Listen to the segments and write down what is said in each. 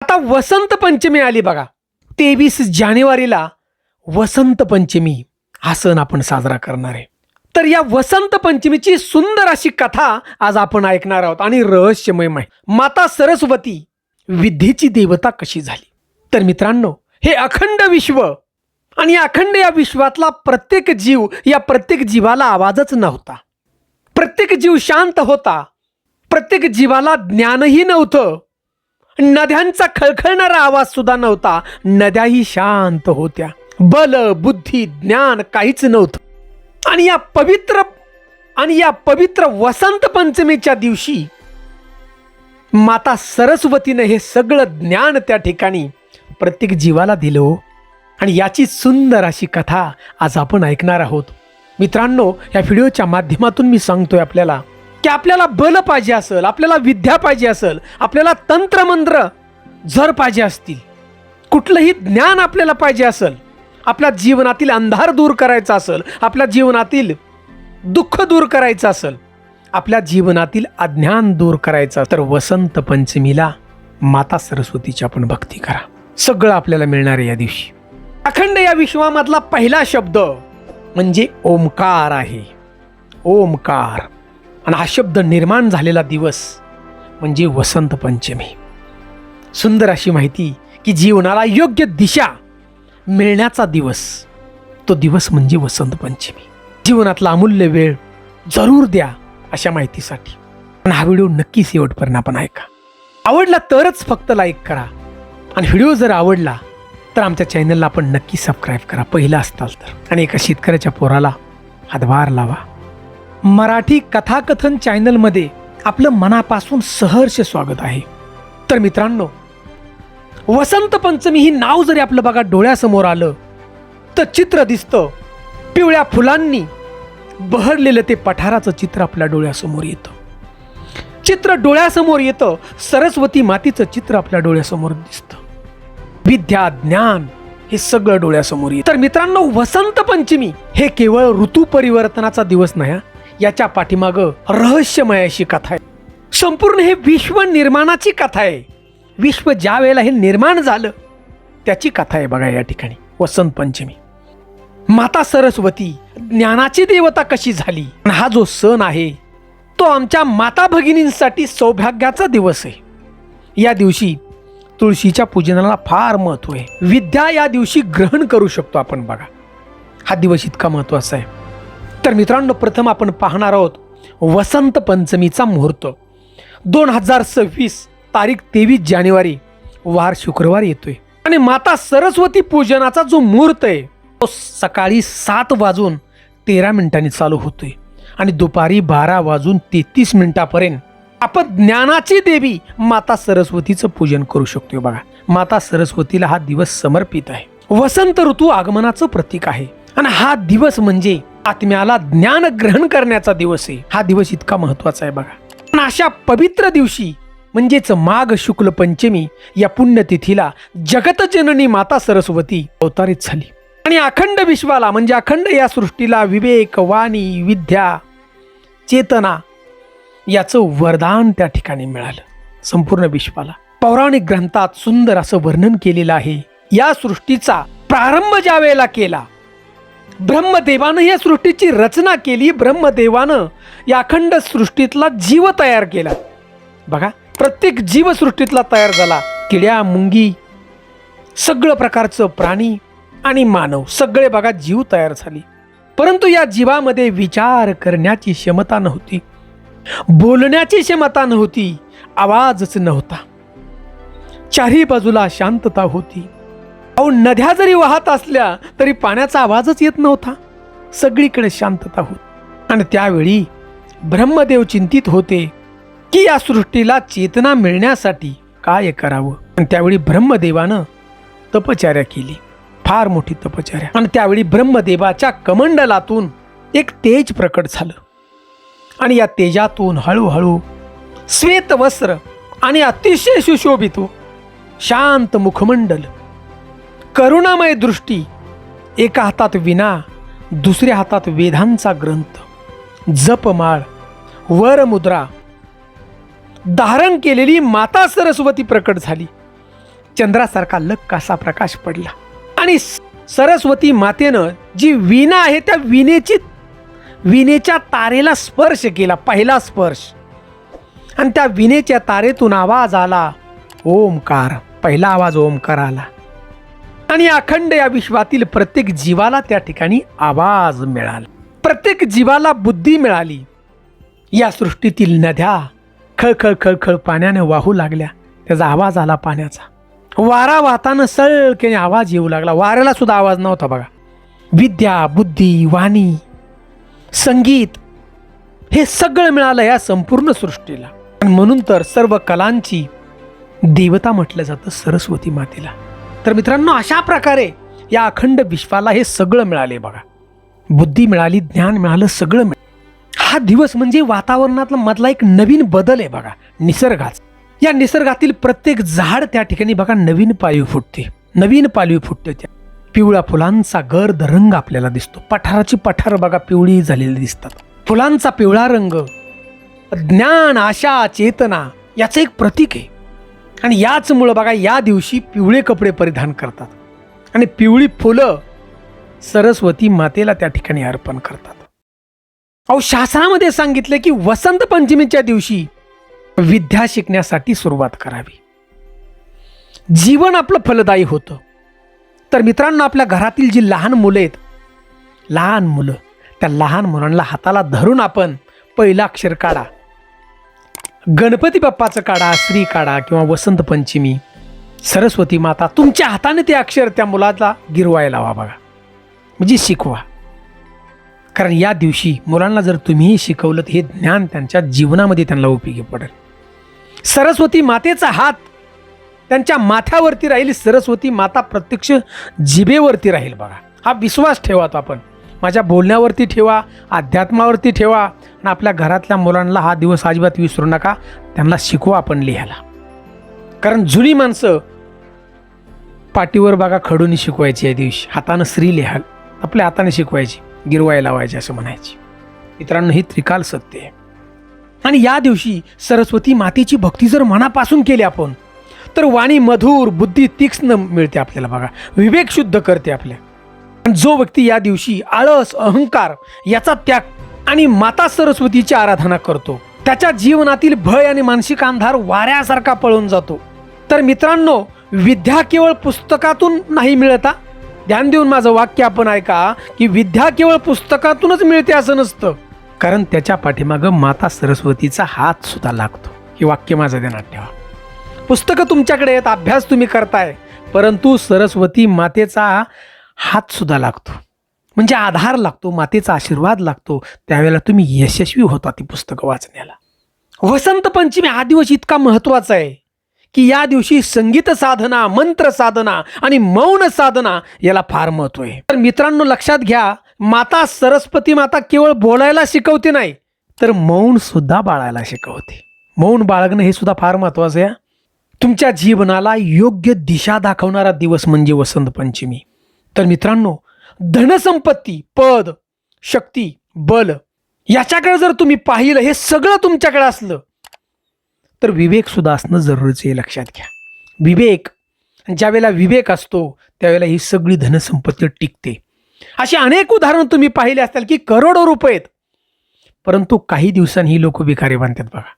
आता वसंत पंचमी आली बघा. 23 जानेवारीला वसंत पंचमी हा सण आपण साजरा करणार आहे. तर या वसंत पंचमीची सुंदर अशी कथा आज आपण ऐकणार आहोत आणि रहस्यमय माता सरस्वती विद्येची देवता कशी झाली. तर मित्रांनो, हे अखंड विश्व आणि अखंड या विश्वातला प्रत्येक जीव, या प्रत्येक जीवाला आवाजच नव्हता. प्रत्येक जीव शांत होता. प्रत्येक जीवाला ज्ञानही नव्हतं. नद्यांचा खळखळणारा आवाज सुद्धा नव्हता. नद्याही शांत होत्या. बल, बुद्धी, ज्ञान काहीच नव्हतं. आणि या पवित्र वसंत पंचमीच्या दिवशी माता सरस्वतीने हे सगळं ज्ञान त्या ठिकाणी प्रत्येक जीवाला दिलं. आणि याची सुंदर अशी कथा आज आपण ऐकणार आहोत. मित्रांनो, या व्हिडिओच्या माध्यमातून मी सांगतोय आपल्याला की आपल्याला बल पाहिजे असेल, आपल्याला विद्या पाहिजे असेल, आपल्याला तंत्रमंत्र जर पाहिजे असतील, कुठलंही ज्ञान आपल्याला पाहिजे असेल, आपल्या जीवनातील अंधार दूर करायचा असेल, आपल्या जीवनातील दुःख दूर करायचं असेल, आपल्या जीवनातील अज्ञान दूर करायचं, तर वसंत पंचमीला माता सरस्वतीची आपण भक्ती करा. सगळं आपल्याला मिळणार आहे या दिवशी. अखंड या विश्वामधला पहिला शब्द म्हणजे ओमकार आहे. ओमकार. आणि हा शब्द निर्माण झालेला दिवस म्हणजे वसंत पंचमी. सुंदर अशी माहिती की जीवनाला योग्य दिशा मिळण्याचा दिवस, तो दिवस म्हणजे वसंत पंचमी. जीवनातला अमूल्य वेळ जरूर द्या अशा माहितीसाठी. पण हा व्हिडिओ नक्की शेवटपर्यंत आपण ऐका. आवडला तरच फक्त लाईक करा. आणि व्हिडिओ जर आवडला तर आमच्या चॅनलला आपण नक्की सबस्क्राईब करा, पहिला असताल तर. आणि एका शेतकऱ्याच्या पोराला हातभार लावा. मराठी कथाकथन चॅनलमध्ये आपलं मनापासून सहर्ष स्वागत आहे. तर मित्रांनो, वसंत पंचमी ही नाव जरी आपलं बघा डोळ्यासमोर आलं तर चित्र दिसतं. पिवळ्या फुलांनी बहरलेलं ते पठाराचं चित्र आपल्या डोळ्यासमोर येतं. चित्र डोळ्यासमोर येतं. सरस्वती मातीचं चित्र आपल्या डोळ्यासमोर दिसतं. विद्या, ज्ञान हे सगळं डोळ्यासमोर येतं. तर मित्रांनो, वसंत पंचमी हे केवळ ऋतू परिवर्तनाचा दिवस नाही, याच्या पाठीमागं रहस्यमय अशी कथा आहे. संपूर्ण हे विश्व निर्माणाची कथा आहे. विश्व ज्या वेळेला हे निर्माण झालं त्याची कथा आहे बघा या ठिकाणी. वसंत पंचमी, माता सरस्वती ज्ञानाची देवता कशी झाली. हा जो सण आहे तो आमच्या माता भगिनींसाठी सौभाग्याचा दिवस आहे. या दिवशी तुळशीच्या पूजनाला फार महत्व आहे. विद्या या दिवशी ग्रहण करू शकतो आपण बघा. हा दिवस इतका महत्वाचा आहे. तर मित्रांनो, प्रथम आपण पाहणार आहोत वसंत पंचमीचा मुहूर्त. 2026 तारीख 23 जानेवारी वार शुक्रवार येतोय. आणि माता सरस्वती पूजनाचा जो मुहूर्त आहे तो सकाळी 7:13 चालू होतोय आणि दुपारी 12:33 आपण ज्ञानाची देवी माता सरस्वतीचं पूजन करू शकतो बघा. माता सरस्वतीला हा दिवस समर्पित आहे. वसंत ऋतू आगमनाचं प्रतीक आहे. आणि हा दिवस म्हणजे आत्म्याला ज्ञान ग्रहण करण्याचा दिवस आहे. हा दिवस इतका महत्वाचा आहे बघा. आणि अशा पवित्र दिवशी म्हणजेच माघ शुक्ल पंचमी या पुण्यतिथीला जगतजननी माता सरस्वती अवतारित झाली. आणि अखंड विश्वाला म्हणजे अखंड या सृष्टीला विवेक, वाणी, विद्या, चेतना याचं वरदान त्या ठिकाणी मिळालं. संपूर्ण विश्वाला पौराणिक ग्रंथात सुंदर असं वर्णन केलेलं आहे. या सृष्टीचा प्रारंभ ज्या वेळेला केला, ब्रह्मदेवानं या सृष्टीची रचना केली. ब्रह्मदेवानं या अखंड सृष्टीतला जीव तयार केला बघा. प्रत्येक जीव सृष्टीतला तयार झाला. किड्या, मुंगी, सगळं प्रकारचं प्राणी आणि मानव सगळे बघा जीव तयार झाली. परंतु या जीवामध्ये विचार करण्याची क्षमता नव्हती, बोलण्याची क्षमता नव्हती, आवाजच नव्हता. चारही बाजूला शांतता होती. अहो, नद्या जरी वाहत असल्या तरी पाण्याचा आवाजच येत नव्हता. सगळीकडे शांतता होती. आणि त्यावेळी ब्रह्मदेव चिंतित होते की या सृष्टीला चेतना मिळण्यासाठी काय करावं. आणि त्यावेळी ब्रह्मदेवानं तपश्चर्या केली, फार मोठी तपश्चर्या. आणि त्यावेळी ब्रह्मदेवाच्या कमंडलातून एक तेज प्रकट झालं. आणि या तेजातून हळूहळू श्वेत वस्त्र आणि अतिशय सुशोभित शांत मुखमंडल, करुणामय दृष्टी, एका हातात विणा, दुसऱ्या हातात वेदांचा ग्रंथ, जपमाळ, वरमुद्रा धारण केलेली माता सरस्वती प्रकट झाली. चंद्रासारखा लख असा प्रकाश पडला आणि सरस्वती मातेनं जी वीणा आहे त्या विणेच्या तारेला स्पर्श केला, पहिला स्पर्श, आणि त्या विणेच्या तारेतून आवाज आला ओमकार. पहिला आवाज ओमकार आला आणि अखंड या विश्वातील प्रत्येक जीवाला त्या ठिकाणी आवाज मिळाला. प्रत्येक जीवाला बुद्धी मिळाली. या सृष्टीतील नद्या खळखळ खळखळ पाण्याने वाहू लागल्या. त्याचा आवाज आला पाण्याचा. वारा वाहताना सळकेने आवाज येऊ लागला. वाऱ्याला सुद्धा आवाज नव्हता बघा. विद्या, बुद्धी, वाणी, संगीत हे सगळं मिळालं या संपूर्ण सृष्टीला. आणि म्हणून तर सर्व कलांची देवता म्हटलं जातं सरस्वती मातेला. तर मित्रांनो, अशा प्रकारे या अखंड विश्वाला हे सगळं मिळाले बघा. बुद्धी मिळाली, ज्ञान मिळालं, सगळं मिळालं. हा दिवस म्हणजे वातावरणातला मधला एक नवीन बदल आहे बघा, निसर्गाचा. या निसर्गातील प्रत्येक झाड त्या ठिकाणी बघा नवीन पालवी फुटते, नवीन पालवी फुटते. त्या पिवळ्या फुलांचा गर्द रंग आपल्याला दिसतो. पठाराची पठार बघा पिवळी झालेली दिसतात. फुलांचा पिवळा रंग ज्ञान, आशा, चेतना याचं एक प्रतीक आहे. आणि याचमुळं बघा या दिवशी पिवळे कपडे परिधान करतात आणि पिवळी फुलं सरस्वती मातेला त्या ठिकाणी अर्पण करतात. अहो, शास्त्रामध्ये सांगितलं की वसंत पंचमीच्या दिवशी विद्या शिकण्यासाठी सुरुवात करावी. जीवन आपलं फलदायी होतं. तर मित्रांनो, आपल्या घरातील जी लहान मुलं आहेत, लहान मुलं, त्या लहान मुलांना हाताला धरून आपण पहिला अक्षर काढा. गणपती बाप्पाचं काढा, श्री काढा, किंवा वसंत पंचमी, सरस्वती माता, तुमच्या हाताने ते अक्षर त्या मुलाला गिरवायला लावा बघा, म्हणजे शिकवा. कारण या दिवशी मुलांना जर तुम्हीही शिकवलं हे ज्ञान त्यांच्या जीवनामध्ये त्यांना उपयोगी पडेल. सरस्वती मातेचा हात त्यांच्या माथ्यावरती राहील. सरस्वती माता प्रत्यक्ष जिभेवरती राहील बघा. हा विश्वास ठेवा. तो आपण माझ्या बोलण्यावरती ठेवा, अध्यात्मावरती ठेवा. आणि आपल्या घरातल्या मुलांना हा दिवस अजिबात विसरू नका. त्यांना शिकवा आपण लिहायला. कारण जुनी माणसं पाठीवर बघा खडून शिकवायची. या दिवशी हातानं श्री लिहाल, आपल्या हाताने शिकवायची, गिरवायला लावायची असं म्हणायची. मित्रांनो, ही त्रिकाल सत्य आहे. आणि या दिवशी सरस्वती मातेची भक्ती जर मनापासून केली आपण, तर वाणी मधुर, बुद्धी तीक्ष्ण मिळते आपल्याला बघा. विवेक शुद्ध करते आपल्या. जो व्यक्ती या दिवशी आळस, अहंकार याचा त्याग आणि माता सरस्वतीची आराधना करतो, त्याच्या जीवनातील भय आणि मानसिक अंधार वाऱ्यासारखा पळून जातो. तर मित्रांनो, विद्या केवळ पुस्तकातून नाही मिळता. ध्यान देऊन माझं वाक्य आपण ऐका की विद्या केवळ पुस्तकातूनच मिळते असं नसतं. कारण त्याच्या पाठीमागं माता सरस्वतीचा हात सुद्धा लागतो. हे वाक्य माझं ध्यानात ठेवा. पुस्तकं तुमच्याकडे आहेत, अभ्यास तुम्ही करताय, परंतु सरस्वती मातेचा हात सुद्धा लागतो, म्हणजे आधार लागतो, मातेचा आशीर्वाद लागतो. त्यावेळेला तुम्ही यशस्वी होता ती पुस्तकं वाचण्याला. वसंत पंचमी हा दिवस इतका महत्वाचा आहे की या दिवशी संगीत साधना, मंत्र साधना आणि मौन साधना याला फार महत्व आहे. तर मित्रांनो, लक्षात घ्या, माता सरस्वती माता केवळ बोलायला शिकवते नाही, तर मौन सुद्धा बाळायला शिकवते. मौन बाळगणं हे सुद्धा फार महत्वाचं आहे. तुमच्या जीवनाला योग्य दिशा दाखवणारा दिवस म्हणजे वसंत पंचमी. तर मित्रांनो, धनसंपत्ती, पद, शक्ती, बल याच्याकडे जर तुम्ही पाहिलं, हे सगळं तुमच्याकडे असलं, तर विवेक सुद्धा असणं जरुरीचं आहे. लक्षात घ्या, विवेक, ज्यावेळेला विवेक असतो त्यावेळेला ही सगळी धनसंपत्ती टिकते. अशी अनेक उदाहरणं तुम्ही पाहिले असतील की करोडो रुपये आहेत, परंतु काही दिवसांनी ही लोक भिकारी बनतात बघा.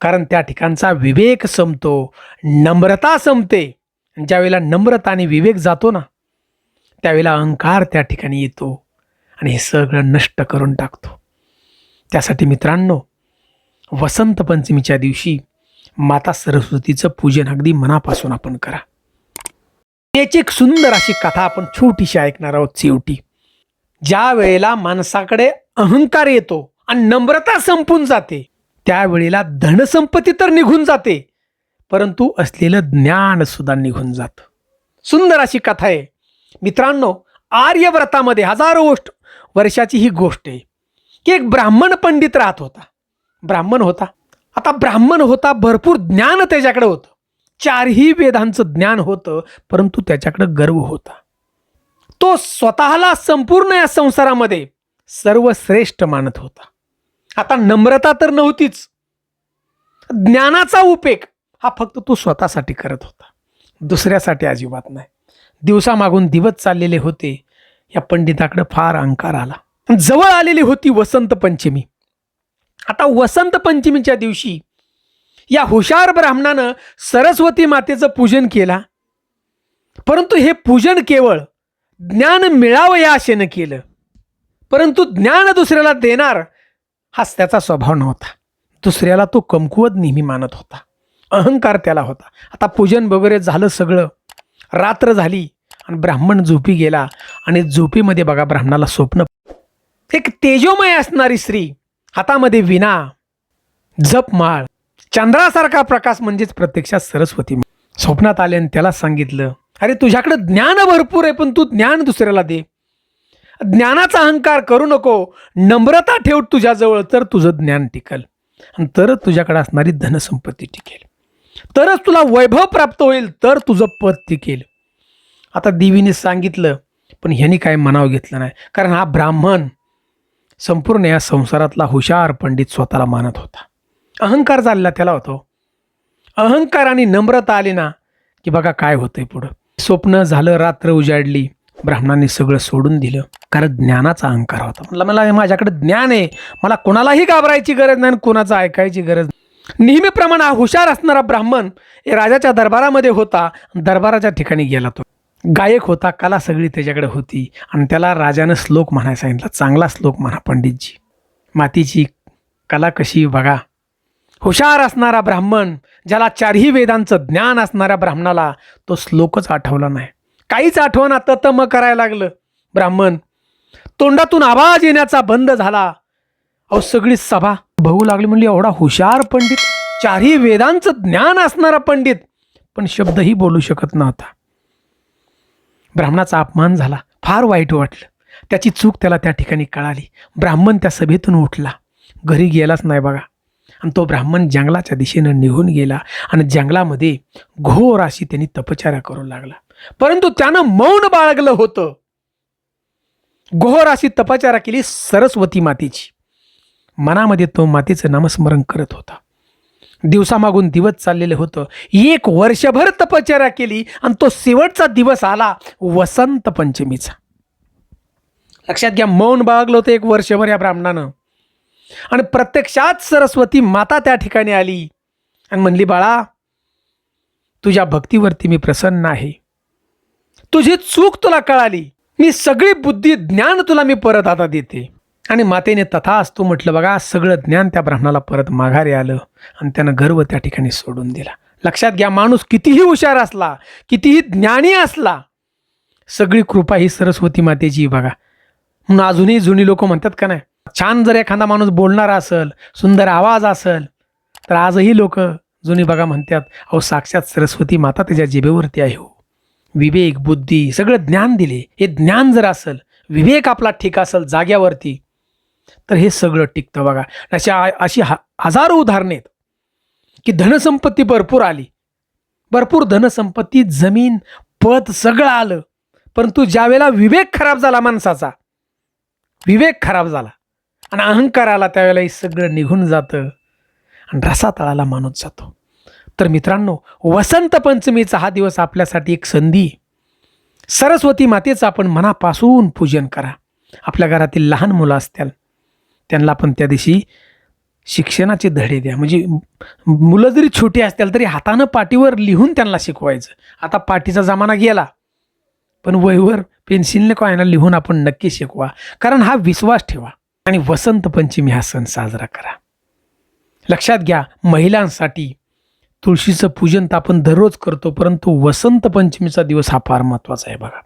कारण त्या ठिकाणचा विवेक संपतो, नम्रता संपते. ज्यावेळेला नम्रता आणि विवेक जातो ना, त्यावेळेला अहंकार त्या ठिकाणी येतो आणि हे सगळं नष्ट करून टाकतो. त्यासाठी मित्रांनो, वसंत पंचमीच्या दिवशी माता सरस्वतीचं पूजन अगदी मनापासून आपण करा. याची एक सुंदर अशी कथा आपण छोटीशी ऐकणार आहोत, शेवटी. ज्या वेळेला माणसाकडे अहंकार येतो आणि नम्रता संपून जाते, त्यावेळेला धनसंपत्ती तर निघून जाते, परंतु असलेलं ज्ञान सुद्धा निघून जातं. सुंदर अशी कथा आहे मित्रांनो. आर्यव्रतामध्ये हजारो वर्षाची ही गोष्ट आहे की एक ब्राह्मण पंडित राहत होता. ब्राह्मण होता. आता ब्राह्मण होता, भरपूर ज्ञान त्याच्याकडे होतं, 4ही वेदांचं ज्ञान होतं, परंतु त्याच्याकडे गर्व होता. तो स्वतःला संपूर्ण या संसारामध्ये सर्वश्रेष्ठ मानत होता. आता नम्रता तर नव्हतीच. ज्ञानाचा उपयोग हा फक्त तो स्वतःसाठी करत होता. दुसऱ्यासाठी अजिबात नाही. दिवसामागून दिवस चाललेले होते. या पंडिताकडे फार अहंकार आला. जवळ आलेली होती वसंत पंचमी. आता वसंत पंचमीच्या दिवशी या हुशार ब्राह्मणानं सरस्वती मातेचं पूजन केला. परंतु हे पूजन केवळ ज्ञान मिळावं या आशेनं केलं. परंतु ज्ञान दुसऱ्याला देणार हाच त्याचा स्वभाव नव्हता. दुसऱ्याला तो कमकुवत नेहमी मानत होता. अहंकार त्याला होता. आता पूजन वगैरे झालं सगळं. रात्र झाली आणि ब्राह्मण झोपी गेला. आणि झोपीमध्ये बघा ब्राह्मणाला स्वप्न, एक तेजोमय असणारी स्त्री, हातामध्ये विणा, जपमाळ, चंद्रासारखा प्रकाश, म्हणजेच प्रत्यक्षात सरस्वती स्वप्नात आले. आणि त्याला सांगितलं, अरे तुझ्याकडे ज्ञान भरपूर आहे, पण तू ज्ञान दुसऱ्याला दे. ज्ञानाचा अहंकार करू नको, नम्रता ठेव तुझ्याजवळ, तर तुझं ज्ञान टिकल आणि तरच तुझ्याकडे असणारी धनसंपत्ती टिकेल, तरच तुला वैभव प्राप्त होईल, तर तुझं पद टिकेल. आता देवीने सांगितलं, पण ह्यांनी काय मनाव घेतलं नाही. कारण हा ब्राह्मण संपूर्ण या संसारातला हुशार पंडित स्वतःला मानत होता. अहंकार झालेला त्याला होतो. अहंकार आणि नम्रता आली ना की बघा काय होतंय पुढं. स्वप्न झालं, रात्र उजाडली. ब्राह्मणांनी सगळं सोडून दिलं, कारण ज्ञानाचा अहंकार होता. म्हणलं मला माझ्याकडे ज्ञान आहे, मला कोणालाही घाबरायची गरज नाही, कोणाचं ऐकायची गरज. नेहमीप्रमाणे हा हुशार असणारा ब्राह्मण राजाच्या दरबारामध्ये होता. दरबाराच्या ठिकाणी गेला. तो गायक होता, कला सगळी त्याच्याकडे होती. आणि त्याला राजानं श्लोक म्हणायला सांगितला, चांगला श्लोक म्हणा पंडितजी. मातीची कला कशी बघा. हुशार असणारा ब्राह्मण, ज्याला चारही वेदांचं ज्ञान असणाऱ्या ब्राह्मणाला तो श्लोकच आठवला नाही. काहीच आठवण ततम करायला लागलं. ब्राह्मण तोंडातून आवाज येण्याचा बंद झाला. अहो सगळी सभा भाऊ लागली. म्हणली एवढा हुशार पंडित, चारही वेदांचं ज्ञान असणारा पंडित, पण शब्दही बोलू शकत नव्हता. ब्राह्मणाचा अपमान झाला. फार वाईट वाटलं. त्याची चूक त्याला त्या ठिकाणी कळाली. ब्राह्मण त्या सभेतून उठला, घरी गेलाच नाही बघा. आणि तो ब्राह्मण जंगलाच्या दिशेनं निघून गेला. आणि जंगलामध्ये घोर अशी त्यांनी तपश्चर्या करू लागला. परंतु त्यानं मौन बाळगलं होतं. घोर अशी तपश्चर्या केली सरस्वती मातेची. मनामध्ये तो मातेचं नामस्मरण करत होता. दिवसामागून दिवस चाललेलं होतं. 1 वर्षभर तपश्चर्या केली आणि तो शेवटचा दिवस आला वसंत पंचमीचा. लक्षात घ्या, मौन बाळगलं होतं 1 वर्षभर या ब्राह्मणानं. आणि प्रत्यक्षात सरस्वती माता त्या ठिकाणी आली आणि म्हणली, बाळा तुझ्या भक्तीवरती मी प्रसन्न आहे. तुझी चूक तुला कळाली. मी सगळी बुद्धी ज्ञान तुला मी परत आता देते. आणि मातेने तथास्तु म्हटलं. बघा सगळं ज्ञान त्या ब्राह्मणाला परत माघारी आलं आणि त्यानं गर्व त्या ठिकाणी सोडून दिला. लक्षात घ्या, माणूस कितीही हुशार असला, कितीही ज्ञानी असला, सगळी कृपा ही सरस्वती मातेची बघा. म्हणून अजूनही जुनी लोक म्हणतात का नाही, छान जर एखादा माणूस बोलणारा असेल, सुंदर आवाज असेल, तर आजही लोक जुनी बघा म्हणतात, अहो साक्षात सरस्वती माता त्याच्या जिभेवरती आहे हो. विवेक, बुद्धी, सगळं ज्ञान दिले. हे ज्ञान जर असेल, विवेक आपला ठीक असेल जाग्यावरती, तर हे सगळं टिकतं बघा. अशी हजारो उदाहरणे आहेत की धनसंपत्ती भरपूर आली, भरपूर धनसंपत्ती, जमीन, पद सगळं आलं. परंतु ज्यावेळेला विवेक खराब झाला माणसाचा, विवेक खराब झाला आणि अहंकार आला, त्यावेळेला हे सगळं निघून जातं आणि रसातळाला माणूस जातो. तर मित्रांनो, वसंत पंचमीचा हा दिवस आपल्यासाठी एक संधी. सरस्वती मातेचं आपण मनापासून पूजन करा. आपल्या घरातील लहान मुलं असतील त्यांना पण त्या दिवशी शिक्षणाचे धडे द्या. म्हणजे मुलं जरी छोटी असतील तरी हातानं पाटीवर लिहून त्यांना शिकवायचं. आता पाटीचा जमाना गेला, पण वहीवर पेन्सिलने काय ना लिहून आपण नक्की शिकवा. कारण हा विश्वास ठेवा आणि वसंत पंचमी हा सण साजरा करा. लक्षात घ्या, महिलांसाठी तुळशीचं पूजन तर आपण दररोज करतो, परंतु वसंत पंचमीचा दिवस हा फार महत्त्वाचा आहे बघा.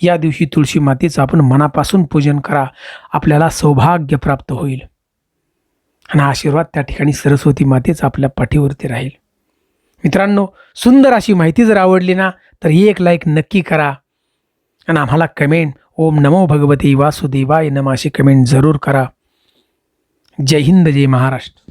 या दिवशी तुळशी मातेचं आपण मनापासून पूजन करा. आपल्याला सौभाग्य प्राप्त होईल आणि आशीर्वाद त्या ठिकाणी सरस्वती मातेचा आपल्या पाठीवरती राहील. मित्रांनो, सुंदर अशी माहिती जर आवडली ना तर एक लाईक नक्की करा आणि आम्हाला कमेंट ओम नमो भगवते वासुदेवाय नमः अशी कमेंट जरूर करा. जय हिंद, जय महाराष्ट्र.